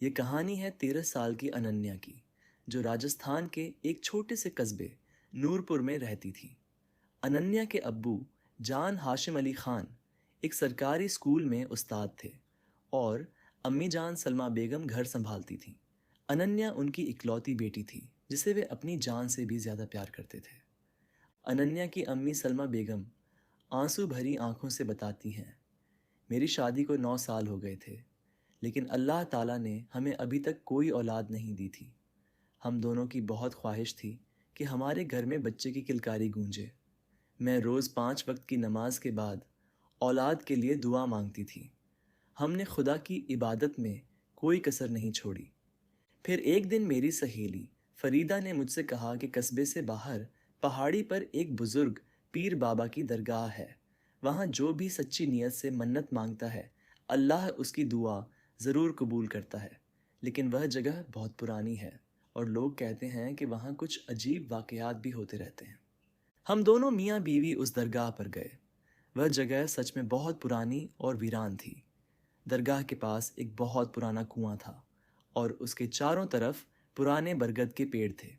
یہ کہانی ہے 13 سال کی اننیا کی، جو راجستھان کے ایک چھوٹے سے قصبے نورپور میں رہتی تھی۔ اننیا کے ابو جان ہاشم علی خان ایک سرکاری اسکول میں استاد تھے اور امی جان سلمہ بیگم گھر سنبھالتی تھیں۔ اننیا ان کی اکلوتی بیٹی تھی جسے وہ اپنی جان سے بھی زیادہ پیار کرتے تھے۔ اننیا کی امی سلمہ بیگم آنسو بھری آنکھوں سے بتاتی ہیں، میری شادی کو 9 سال ہو گئے تھے، لیکن اللہ تعالیٰ نے ہمیں ابھی تک کوئی اولاد نہیں دی تھی۔ ہم دونوں کی بہت خواہش تھی کہ ہمارے گھر میں بچے کی کلکاری گونجے۔ میں روز 5 وقت کی نماز کے بعد اولاد کے لیے دعا مانگتی تھی۔ ہم نے خدا کی عبادت میں کوئی کسر نہیں چھوڑی۔ پھر ایک دن میری سہیلی فریدہ نے مجھ سے کہا کہ قصبے سے باہر پہاڑی پر ایک بزرگ پیر بابا کی درگاہ ہے، وہاں جو بھی سچی نیت سے منت مانگتا ہے اللہ اس کی دعا ضرور قبول کرتا ہے، لیکن وہ جگہ بہت پرانی ہے اور لوگ کہتے ہیں کہ وہاں کچھ عجیب واقعات بھی ہوتے رہتے ہیں۔ ہم دونوں میاں بیوی اس درگاہ پر گئے۔ وہ جگہ سچ میں بہت پرانی اور ویران تھی۔ درگاہ کے پاس ایک بہت پرانا کنواں تھا اور اس کے چاروں طرف پرانے برگد کے پیڑ تھے۔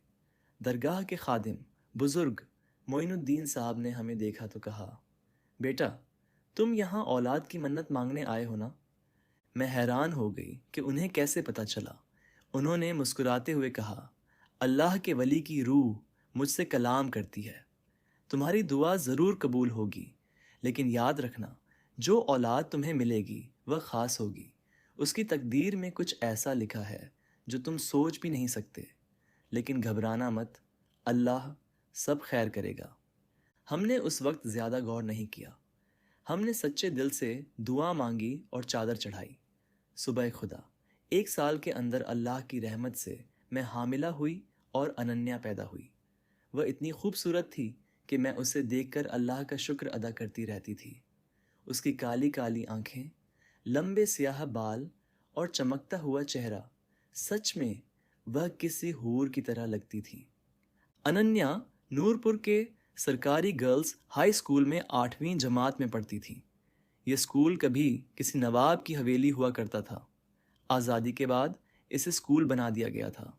درگاہ کے خادم بزرگ معین الدین صاحب نے ہمیں دیکھا تو کہا، بیٹا تم یہاں اولاد کی منت مانگنے آئے ہو نا؟ میں حیران ہو گئی کہ انہیں کیسے پتہ چلا۔ انہوں نے مسکراتے ہوئے کہا، اللہ کے ولی کی روح مجھ سے کلام کرتی ہے، تمہاری دعا ضرور قبول ہوگی، لیکن یاد رکھنا جو اولاد تمہیں ملے گی وہ خاص ہوگی، اس کی تقدیر میں کچھ ایسا لکھا ہے جو تم سوچ بھی نہیں سکتے، لیکن گھبرانا مت، اللہ سب خیر کرے گا۔ ہم نے اس وقت زیادہ غور نہیں کیا۔ ہم نے سچے دل سے دعا مانگی اور چادر چڑھائی۔ صبح خدا 1 سال کے اندر اللہ کی رحمت سے میں حاملہ ہوئی اور اننیا پیدا ہوئی۔ وہ اتنی خوبصورت تھی کہ میں اسے دیکھ کر اللہ کا شکر ادا کرتی رہتی تھی۔ اس کی کالی کالی آنکھیں، لمبے سیاہ بال اور چمکتا ہوا چہرہ، سچ میں وہ کسی حور کی طرح لگتی تھی۔ اننیا نورپور کے سرکاری گرلز ہائی اسکول میں 8ویں جماعت میں پڑھتی تھی۔ یہ اسکول کبھی کسی نواب کی حویلی ہوا کرتا تھا۔ آزادی کے بعد اسے اسکول بنا دیا گیا تھا۔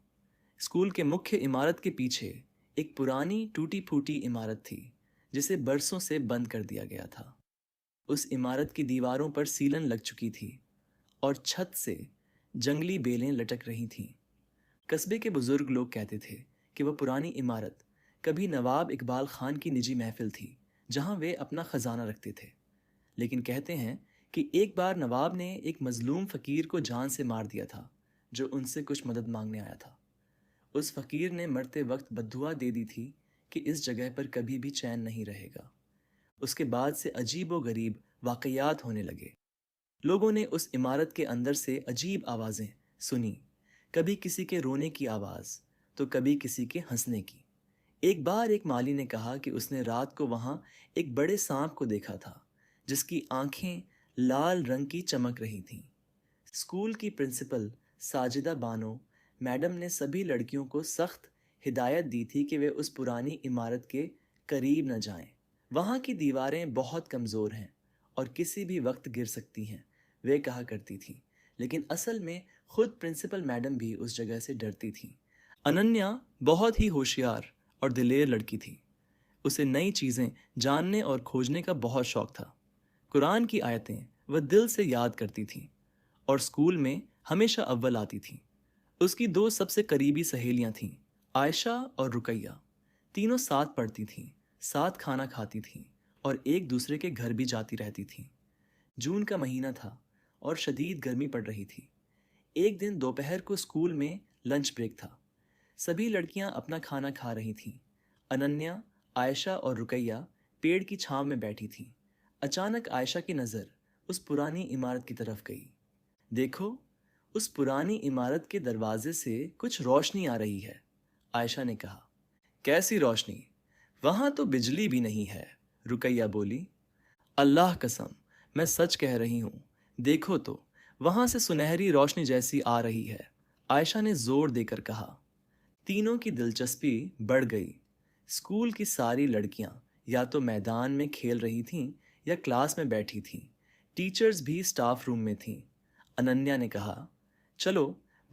اسکول کے مکھیہ عمارت کے پیچھے ایک پرانی ٹوٹی پھوٹی عمارت تھی جسے برسوں سے بند کر دیا گیا تھا۔ اس عمارت کی دیواروں پر سیلن لگ چکی تھی اور چھت سے جنگلی بیلیں لٹک رہی تھیں۔ قصبے کے بزرگ لوگ کہتے تھے کہ وہ پرانی عمارت کبھی نواب اقبال خان کی نجی محفل تھی جہاں وہ اپنا خزانہ رکھتے تھے، لیکن کہتے ہیں کہ ایک بار نواب نے ایک مظلوم فقیر کو جان سے مار دیا تھا جو ان سے کچھ مدد مانگنے آیا تھا۔ اس فقیر نے مرتے وقت بددعا دے دی تھی کہ اس جگہ پر کبھی بھی چین نہیں رہے گا۔ اس کے بعد سے عجیب و غریب واقعات ہونے لگے۔ لوگوں نے اس عمارت کے اندر سے عجیب آوازیں سنی، کبھی کسی کے رونے کی آواز تو کبھی کسی کے ہنسنے کی۔ ایک بار ایک مالی نے کہا کہ اس نے رات کو وہاں ایک بڑے سانپ کو دیکھا تھا جس کی آنکھیں لال رنگ کی چمک رہی تھیں۔ اسکول کی پرنسپل ساجدہ بانو میڈم نے سبھی لڑکیوں کو سخت ہدایت دی تھی کہ وہ اس پرانی عمارت کے قریب نہ جائیں۔ وہاں کی دیواریں بہت کمزور ہیں اور کسی بھی وقت گر سکتی ہیں، وہ کہا کرتی تھی، لیکن اصل میں خود پرنسپل میڈم بھی اس جگہ سے ڈرتی تھیں۔ اننیا بہت ہی ہوشیار اور دلیر لڑکی تھی۔ اسے نئی چیزیں جاننے اور کھوجنے کا بہت شوق تھا۔ قرآن کی آیتیں وہ دل سے یاد کرتی تھی اور اسکول میں ہمیشہ اول آتی تھی۔ اس کی 2 سب سے قریبی سہیلیاں تھیں، عائشہ اور رقیہ۔ تینوں ساتھ پڑھتی تھیں، ساتھ کھانا کھاتی تھیں اور ایک دوسرے کے گھر بھی جاتی رہتی تھیں۔ جون کا مہینہ تھا اور شدید گرمی پڑ رہی تھی۔ ایک دن دوپہر کو اسکول میں لنچ بریک تھا۔ سبھی لڑکیاں اپنا کھانا کھا رہی تھیں۔ اننیا، عائشہ اور رقیہ پیڑ کی چھاؤں میں بیٹھی تھیں۔ اچانک عائشہ کی نظر اس پرانی عمارت کی طرف گئی۔ دیکھو، اس پرانی عمارت کے دروازے سے کچھ روشنی آ رہی ہے، عائشہ نے کہا۔ کیسی روشنی؟ وہاں تو بجلی بھی نہیں ہے، رقیہ بولی۔ اللہ قسم، میں سچ کہہ رہی ہوں، دیکھو تو وہاں سے سنہری روشنی جیسی آ رہی ہے، عائشہ نے زور دے کر کہا۔ تینوں کی دلچسپی بڑھ گئی۔ اسکول کی ساری لڑکیاں یا تو میدان میں کھیل رہی تھیں یا کلاس میں بیٹھی تھیں۔ ٹیچرز بھی اسٹاف روم میں تھیں۔ اننیا نے کہا، چلو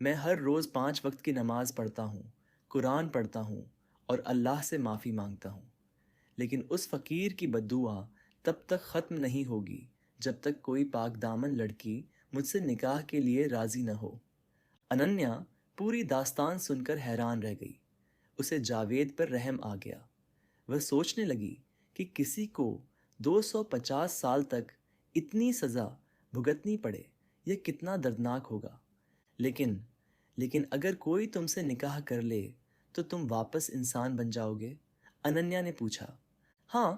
میں ہر روز 5 وقت کی نماز پڑھتا ہوں، قرآن پڑھتا ہوں اور اللہ سے معافی مانگتا ہوں، لیکن اس فقیر کی بددعا تب تک ختم نہیں ہوگی جب تک کوئی پاک دامن لڑکی مجھ سے نکاح کے لیے راضی نہ ہو۔ اننیا پوری داستان سن کر حیران رہ گئی۔ اسے جاوید پر رحم آ گیا۔ وہ سوچنے لگی کہ کسی کو 250 سال تک اتنی سزا بھگتنی پڑے، یہ کتنا دردناک ہوگا۔ لیکن اگر کوئی تم سے نکاح کر لے تو تم واپس انسان بن جاؤ گے؟ اننیا نے پوچھا۔ ہاں،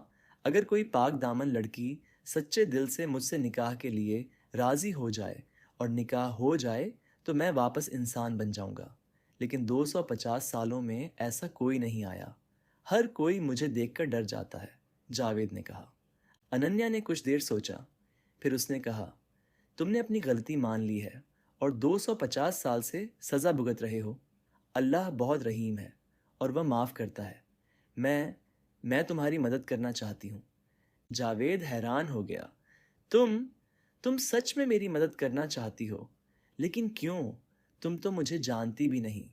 اگر کوئی پاک دامن لڑکی سچے دل سے مجھ سے نکاح کے لیے راضی ہو جائے اور نکاح ہو جائے تو میں واپس انسان بن جاؤں گا، لیکن 250 سالوں میں ایسا کوئی نہیں آیا۔ ہر کوئی مجھے دیکھ کر ڈر جاتا ہے، جاوید نے کہا۔ اننیا نے کچھ دیر سوچا، پھر اس نے کہا، تم نے اپنی غلطی مان لی ہے اور 250 سال سے سزا بھگت رہے ہو۔ اللہ بہت رحیم ہے اور وہ معاف کرتا ہے۔ میں تمہاری مدد کرنا چاہتی ہوں۔ جاوید حیران ہو گیا۔ تم سچ میں میری مدد کرنا چاہتی ہو، لیکن کیوں؟ تم تو مجھے جانتی بھی نہیں۔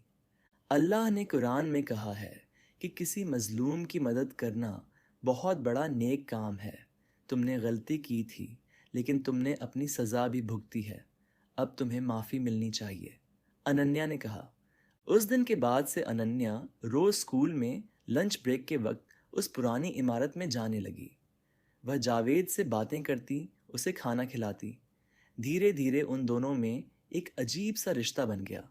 اللہ نے قرآن میں کہا ہے کہ کسی مظلوم کی مدد کرنا بہت بڑا نیک کام ہے۔ تم نے غلطی کی تھی، لیکن تم نے اپنی سزا بھی بھگتی ہے۔ اب تمہیں معافی ملنی چاہیے، اننیا نے کہا۔ اس دن کے بعد سے اننیا روز اسکول میں لنچ بریک کے وقت اس پرانی عمارت میں جانے لگی۔ وہ جاوید سے باتیں کرتی، اسے کھانا کھلاتی۔ دھیرے دھیرے ان دونوں میں ایک عجیب سا رشتہ بن گیا۔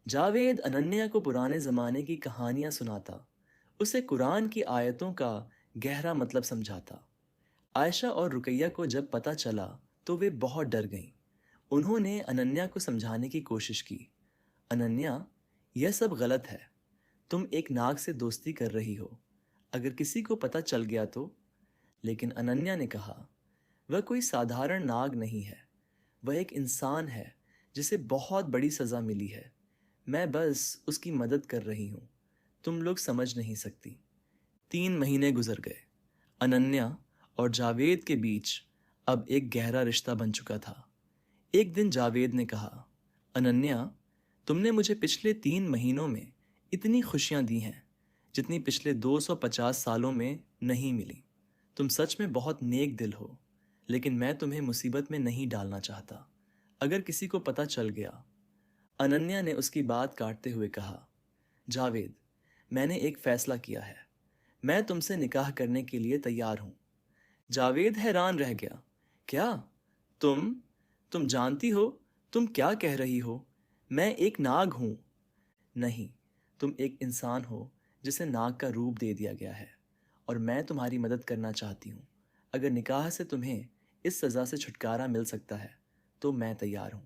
جاوید اننیا کو پرانے زمانے کی کہانیاں سناتا، اسے قرآن کی آیتوں کا گہرا مطلب سمجھاتا۔ عائشہ اور رقیہ کو جب پتہ چلا تو وہ بہت ڈر گئیں۔ انہوں نے اننیا کو سمجھانے کی کوشش کی۔ اننیا، یہ سب غلط ہے۔ تم ایک ناگ سے دوستی کر رہی ہو، اگر کسی کو پتہ چل گیا تو؟ لیکن اننیا نے کہا، وہ کوئی سادھارن ناگ نہیں ہے، وہ ایک انسان ہے جسے بہت بڑی سزا ملی ہے۔ میں بس اس کی مدد کر رہی ہوں، تم لوگ سمجھ نہیں سکتی۔ 3 مہینے گزر گئے۔ اننیا اور جاوید کے بیچ اب ایک گہرا رشتہ بن چکا تھا۔ ایک دن جاوید نے کہا، اننیا، تم نے مجھے پچھلے 3 مہینوں میں اتنی خوشیاں دی ہیں جتنی پچھلے 250 سالوں میں نہیں ملی۔ تم سچ میں بہت نیک دل ہو، لیکن میں تمہیں مصیبت میں نہیں ڈالنا چاہتا۔ اگر کسی کو پتہ چل گیا۔ اننیا نے اس کی بات کاٹتے ہوئے کہا، جاوید، میں نے ایک فیصلہ کیا ہے، میں تم سے نکاح کرنے کے لیے تیار ہوں۔ جاوید حیران رہ گیا۔ کیا؟ تم جانتی ہو تم کیا کہہ رہی ہو؟ میں ایک ناگ ہوں۔ نہیں، تم ایک انسان ہو جسے ناگ کا روپ دے دیا گیا ہے، اور میں تمہاری مدد کرنا چاہتی ہوں۔ اگر نکاح سے تمہیں اس سزا سے چھٹکارا مل سکتا ہے تو میں تیار ہوں،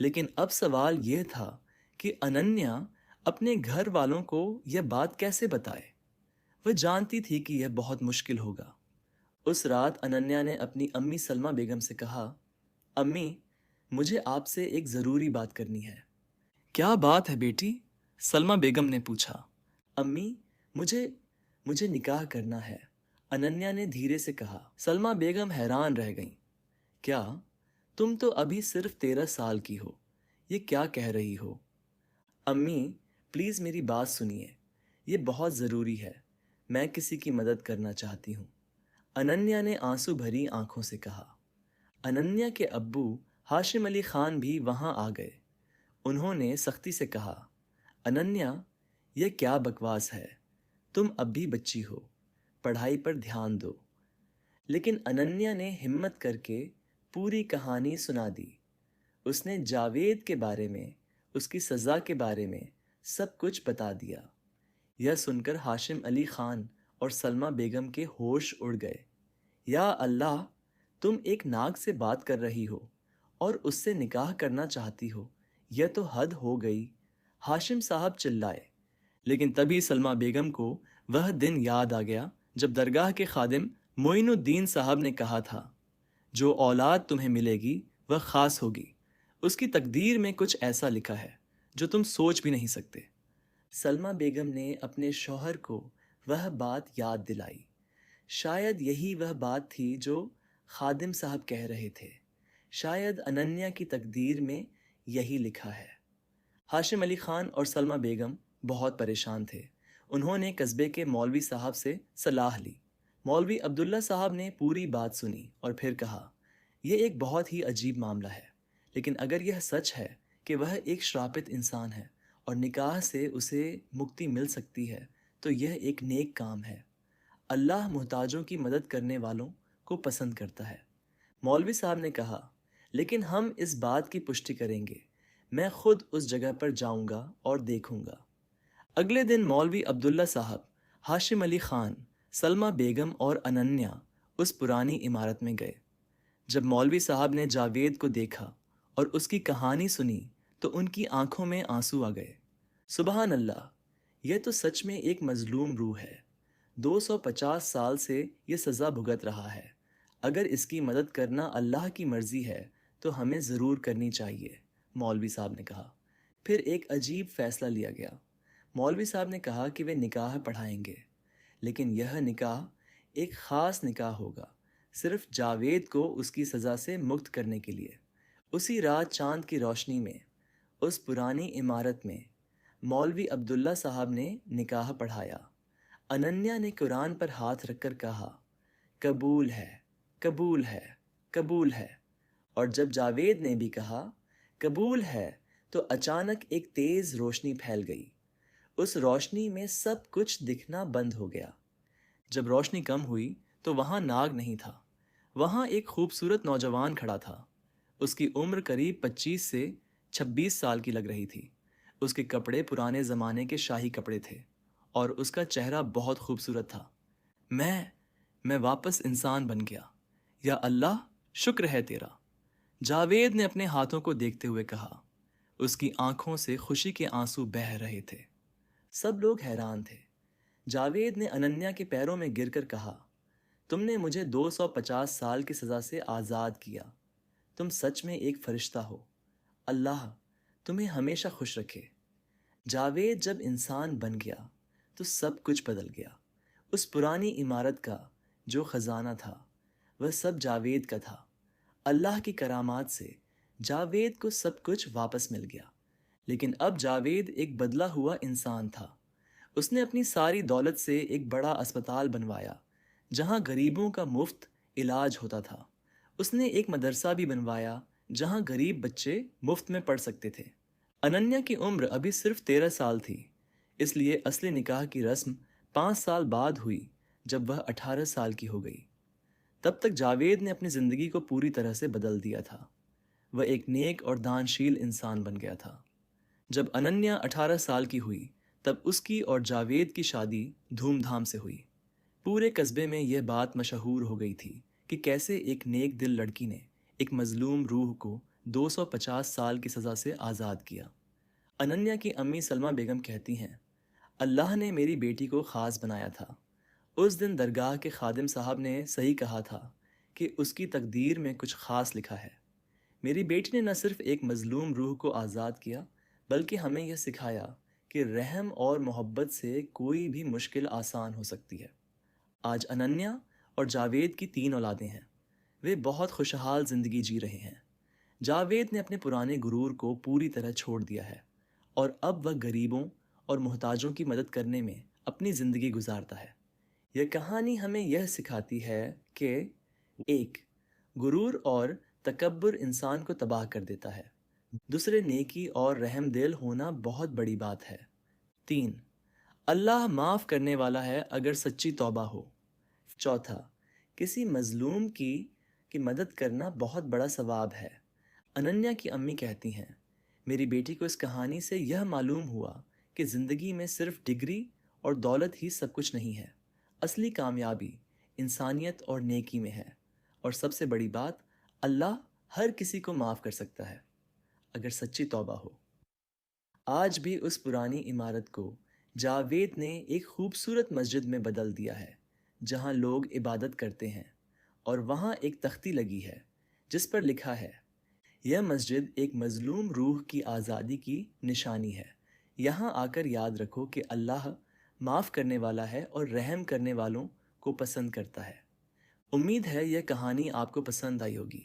لیکن اب سوال یہ تھا کہ اننیا اپنے گھر والوں کو یہ بات کیسے بتائے؟ وہ جانتی تھی کہ یہ بہت مشکل ہوگا۔ اس رات اننیا نے اپنی امی سلمہ بیگم سے کہا، امی، مجھے آپ سے ایک ضروری بات کرنی ہے۔ کیا بات ہے بیٹی؟ سلمہ بیگم نے پوچھا۔ امی، مجھے نکاح کرنا ہے، اننیا نے دھیرے سے کہا۔ سلمہ بیگم حیران رہ گئیں۔ کیا؟ تم تو ابھی صرف 13 سال کی ہو، یہ کیا کہہ رہی ہو؟ امی، پلیز میری بات سنیے، یہ بہت ضروری ہے، میں کسی کی مدد کرنا چاہتی ہوں، اننیا نے آنسو بھری آنکھوں سے کہا۔ اننیا کے ابو ہاشم علی خان بھی وہاں آ گئے۔ انہوں نے سختی سے کہا، اننیا، یہ کیا بکواس ہے؟ تم اب بھی بچی ہو، پڑھائی پر دھیان دو۔ لیکن اننیا نے ہمت کر کے پوری کہانی سنا دی۔ اس نے جاوید کے بارے میں، اس کی سزا کے بارے میں سب کچھ بتا دیا۔ یہ سن کر ہاشم علی خان اور سلمہ بیگم کے ہوش اڑ گئے۔ یا اللہ، تم ایک ناگ سے بات کر رہی ہو اور اس سے نکاح کرنا چاہتی ہو، یہ تو حد ہو گئی، ہاشم صاحب چلائے۔ لیکن تبھی سلمہ بیگم کو وہ دن یاد آ گیا جب درگاہ کے خادم معین الدین صاحب نے کہا تھا، جو اولاد تمہیں ملے گی وہ خاص ہوگی، اس کی تقدیر میں کچھ ایسا لکھا ہے جو تم سوچ بھی نہیں سکتے۔ سلمہ بیگم نے اپنے شوہر کو وہ بات یاد دلائی۔ شاید یہی وہ بات تھی جو خادم صاحب کہہ رہے تھے، شاید اننیا کی تقدیر میں یہی لکھا ہے۔ ہاشم علی خان اور سلمہ بیگم بہت پریشان تھے۔ انہوں نے قصبے کے مولوی صاحب سے صلاح لی۔ مولوی عبداللہ صاحب نے پوری بات سنی اور پھر کہا، یہ ایک بہت ہی عجیب معاملہ ہے، لیکن اگر یہ سچ ہے کہ وہ ایک شراپت انسان ہے اور نکاح سے اسے مکتی مل سکتی ہے تو یہ ایک نیک کام ہے۔ اللہ محتاجوں کی مدد کرنے والوں کو پسند کرتا ہے۔ مولوی صاحب نے کہا، لیکن ہم اس بات کی پشٹی کریں گے، میں خود اس جگہ پر جاؤں گا اور دیکھوں گا۔ اگلے دن مولوی عبداللہ صاحب، ہاشم علی خان، سلمہ بیگم اور اننیا اس پرانی عمارت میں گئے۔ جب مولوی صاحب نے جاوید کو دیکھا اور اس کی کہانی سنی تو ان کی آنکھوں میں آنسو آ گئے۔ سبحان اللہ، یہ تو سچ میں ایک مظلوم روح ہے۔ 250 سال سے یہ سزا بھگت رہا ہے۔ اگر اس کی مدد کرنا اللہ کی مرضی ہے تو ہمیں ضرور کرنی چاہیے، مولوی صاحب نے کہا۔ پھر ایک عجیب فیصلہ لیا گیا۔ مولوی صاحب نے کہا کہ وہ نکاح پڑھائیں گے، لیکن یہ نکاح ایک خاص نکاح ہوگا، صرف جاوید کو اس کی سزا سے مکت کرنے کے لیے۔ اسی رات چاند کی روشنی میں اس پرانی عمارت میں مولوی عبداللہ صاحب نے نکاح پڑھایا۔ اننیا نے قرآن پر ہاتھ رکھ کر کہا، قبول ہے، قبول ہے، قبول ہے۔ اور جب جاوید نے بھی کہا قبول ہے تو اچانک ایک تیز روشنی پھیل گئی۔ اس روشنی میں سب کچھ دکھنا بند ہو گیا۔ جب روشنی کم ہوئی تو وہاں ناگ نہیں تھا، وہاں ایک خوبصورت نوجوان کھڑا تھا۔ اس کی عمر قریب 25 سے 26 سال کی لگ رہی تھی۔ اس کے کپڑے پرانے زمانے کے شاہی کپڑے تھے اور اس کا چہرہ بہت خوبصورت تھا۔ میں واپس انسان بن گیا، یا اللہ شکر ہے تیرا، جاوید نے اپنے ہاتھوں کو دیکھتے ہوئے کہا۔ اس کی آنکھوں سے خوشی کے آنسو بہہ رہے تھے۔ سب لوگ حیران تھے۔ جاوید نے اننیا کے پیروں میں گر کر کہا، تم نے مجھے 250 سال کی سزا سے آزاد کیا۔ تم سچ میں ایک فرشتہ ہو۔ اللہ تمہیں ہمیشہ خوش رکھے۔ جاوید جب انسان بن گیا تو سب کچھ بدل گیا۔ اس پرانی عمارت کا جو خزانہ تھا وہ سب جاوید کا تھا۔ اللہ کی کرامات سے جاوید کو سب کچھ واپس مل گیا، لیکن اب جاوید ایک بدلا ہوا انسان تھا۔ اس نے اپنی ساری دولت سے ایک بڑا اسپتال بنوایا جہاں غریبوں کا مفت علاج ہوتا تھا۔ اس نے ایک مدرسہ بھی بنوایا جہاں غریب بچے مفت میں پڑھ سکتے تھے۔ اننیا کی عمر ابھی صرف 13 سال تھی، اس لیے اصلی نکاح کی رسم 5 سال بعد ہوئی جب وہ 18 سال کی ہو گئی۔ تب تک جاوید نے اپنی زندگی کو پوری طرح سے بدل دیا تھا۔ وہ ایک نیک اور دانشیل انسان بن گیا تھا۔ جب اننیا 18 سال کی ہوئی تب اس کی اور جاوید کی شادی دھوم دھام سے ہوئی۔ پورے قصبے میں یہ بات مشہور ہو گئی تھی کہ کیسے ایک نیک دل لڑکی نے ایک مظلوم روح کو 250 سال کی سزا سے آزاد کیا۔ اننیا کی امی سلمہ بیگم کہتی ہیں، اللہ نے میری بیٹی کو خاص بنایا تھا۔ اس دن درگاہ کے خادم صاحب نے صحیح کہا تھا کہ اس کی تقدیر میں کچھ خاص لکھا ہے۔ میری بیٹی نے نہ صرف ایک مظلوم روح کو آزاد کیا بلکہ ہمیں یہ سکھایا کہ رحم اور محبت سے کوئی بھی مشکل آسان ہو سکتی ہے۔ آج اننیا اور جاوید کی 3 اولادیں ہیں۔ وہ بہت خوشحال زندگی جی رہے ہیں۔ جاوید نے اپنے پرانے غرور کو پوری طرح چھوڑ دیا ہے اور اب وہ غریبوں اور محتاجوں کی مدد کرنے میں اپنی زندگی گزارتا ہے۔ یہ کہانی ہمیں یہ سکھاتی ہے کہ 1. غرور اور تکبر انسان کو تباہ کر دیتا ہے۔ دوسرے، نیکی اور رحم دل ہونا بہت بڑی بات ہے۔ 3. اللہ معاف کرنے والا ہے اگر سچی توبہ ہو۔ 4. کسی مظلوم کی مدد کرنا بہت بڑا ثواب ہے۔ اننیا کی امی کہتی ہیں، میری بیٹی کو اس کہانی سے یہ معلوم ہوا کہ زندگی میں صرف ڈگری اور دولت ہی سب کچھ نہیں ہے۔ اصلی کامیابی انسانیت اور نیکی میں ہے، اور سب سے بڑی بات، اللہ ہر کسی کو معاف کر سکتا ہے اگر سچی توبہ ہو۔ آج بھی اس پرانی عمارت کو جاوید نے ایک خوبصورت مسجد میں بدل دیا ہے جہاں لوگ عبادت کرتے ہیں، اور وہاں ایک تختی لگی ہے جس پر لکھا ہے، یہ مسجد ایک مظلوم روح کی آزادی کی نشانی ہے۔ یہاں آ کر یاد رکھو کہ اللہ معاف کرنے والا ہے اور رحم کرنے والوں کو پسند کرتا ہے۔ امید ہے یہ کہانی آپ کو پسند آئی ہوگی۔